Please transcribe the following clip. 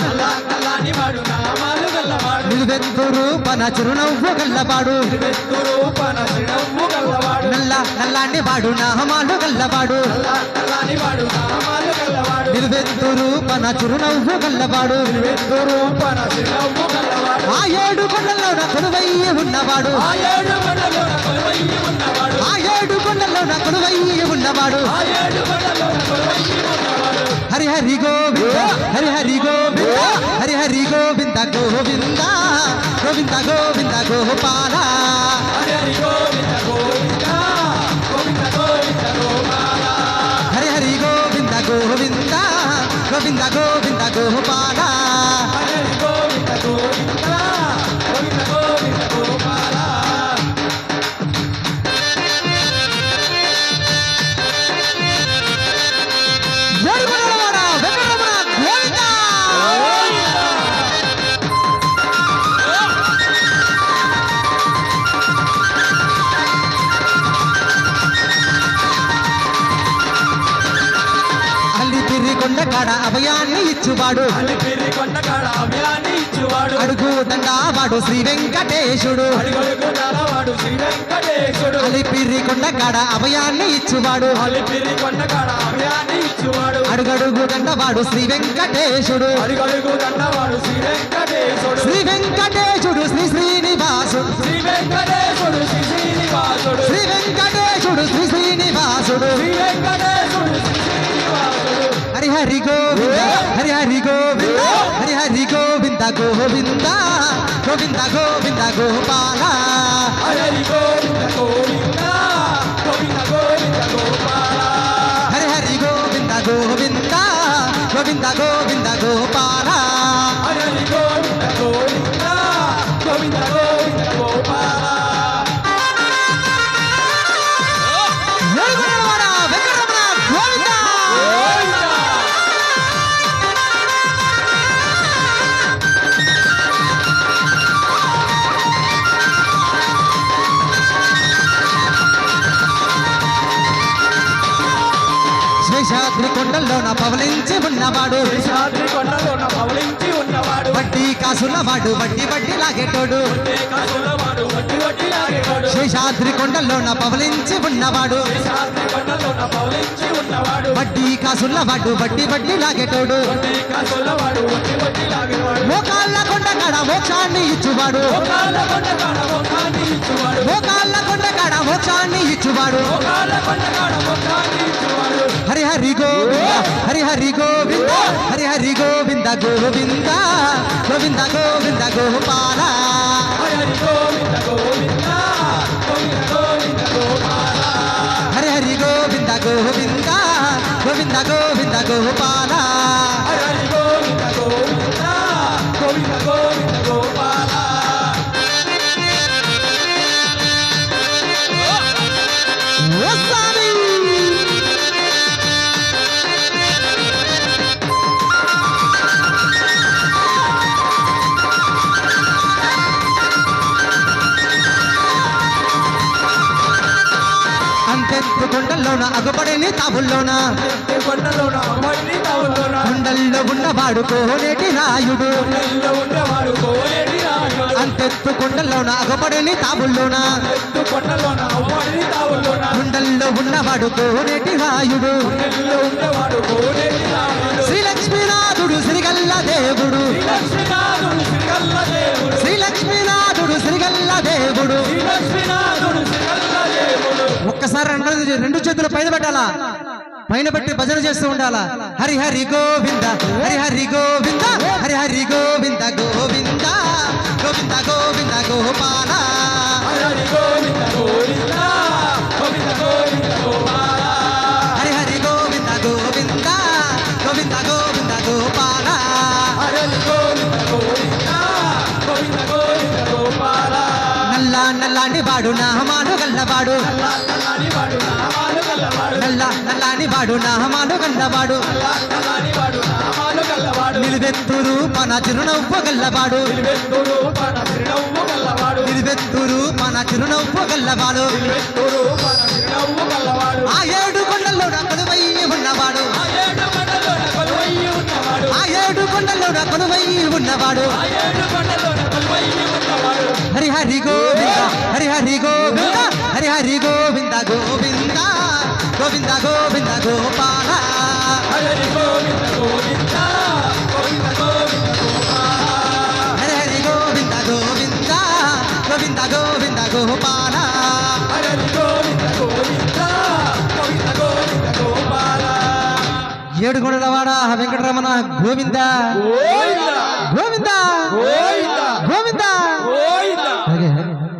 నల్లాని వాడు నామాలు గల్లవాడు నిలువెత్తురు పన చిరునవ్వు గల్లవాడు నల్లాని వాడు నామాలు గల్లవాడు నిలువెత్తురు పన చిరునవ్వు గల్లవాడు ఆ ఏడు కొండల్లో కొలువయ్యి ఉన్నవాడు ఆ ఏడు కొండల్లో కొలువయ్యి ఉన్నవాడు హరి హరి గోవింద హరి హరి గోవింద హరి హరి గోవింద గోవింద గోవింద గోవింద గోపాల హరి హరి గోవింద గోవింద గోవింద గోవింద గోపాల హరి హరి గోవింద గోవింద గోవింద గోవింద గోపాల హరి హరి గోవింద గోవింద గోవింద గోవింద గోపాల కొండకాడ అభయాన్ని ఇచ్చువాడు అడుగు దండావాడు శ్రీ వెంకటేశుడు అలిపిరి కొండకాడ అభయాన్ని ఇచ్చువాడు అడుగడుగు దండవాడు శ్రీ వెంకటేశుడు శ్రీ వెంకటేశుడు శ్రీ శ్రీనివాసుడు శ్రీ వెంకటేశుడు శ్రీ శ్రీనివాసుడు హరి హరి గోవింద హరి హరి గోవింద హరి హరి గోవింద గోవింద గోవింద గోవింద గోపాల హరి హరి గోవింద గోవింద గోవింద గోవింద గోపాల హరి హరి గోవింద గోవింద గోవింద గోవింద గోపాల హరి హరి గోవింద గోవింద గోవింద గోవింద గోపాల శేషాద్రి కొండల్లోన పవలించి ఉన్నవాడు వడ్డీ కాసులవాడు వడ్డీ వడ్డీ లాగేటోడు శేషాద్రి కొండల్లోన పవలించి ఉన్నవాడు వడ్డీ కాసులవాడు వడ్డీ వడ్డీ లాగేటోడు మోకాళ్ళ కొండకాడ మోక్షాన్ని ఇచ్చువాడు మోకాళ్ళ కొండకాడ మోక్షాన్ని ఇచ్చువాడు హరి హరి గోవింద హరి హరి గోవింద హరి హరి గోవింద గోవింద గోవింద గోవింద గోపాల హరి హరి గోవింద గోవింద గోవింద గోపాల హరి హరి గోవింద గోవింద గోవింద గోవింద గోపాల హరి హరి గోవింద గోవింద గోవింద గోవింద గోపాల అంతెత్తు కొండల్లోన అగపడని తావుల్లోన కొండల్లో ఉన్నవాడు కోనేటి రాయుడు అంతెత్తు కొండల్లోన అగపడని తావుల్లోన కొండల్లో ఉన్నవాడు కోనేటి రాయుడు శ్రీలక్ష్మీనాథుడు శ్రీగల్ల దేవుడు శ్రీలక్ష్మీనాథుడు శ్రీగల్ల దేవుడు ఒక్కసారి రెండు చేతులు పైన పెట్టాలా పైన పెట్టి భజన చేస్తూ ఉండాలా హరి హరి గోవింద హరి హరి గోవింద హరి హరి గోవింద గోవింద గోవింద గోవింద గోపాల హరి హరి గోవింద గోవింద గోవింద గోవింద గోపాల హరి హరి గోవింద గోవింద గోవింద గోవింద గోపాల హరి హరి గోవింద గోవింద గోవింద గోవింద గోపాల నల్లాని వాడు నామాలు గల్లవాడు నల్లాని వాడు నామాలు గల్లవాడు నిలువెత్తురు పన చిరునవ్వు గల్లవాడు నిలువెత్తురు పన చిరునవ్వు గల్లవాడు ఆ ఏడు కొండల్లో కొలువయ్యి ఉన్నవాడు ఉన్నవాడు హరి హరి గోవింద హరి హరి గోవింద హరి హరి గోవింద గోవింద గోవింద గోవింద గోపాల హరి గోవింద గోవింద గోవింద గోవింద హరి హరి గోవింద గోవింద గోవింద గోవింద గోపాల హరి గోవింద గోవింద గోవింద గోవింద గోపాల ఏడుగొండలవాడ వెంకటరమణ గోవింద గోవింద గోవింద గోవింద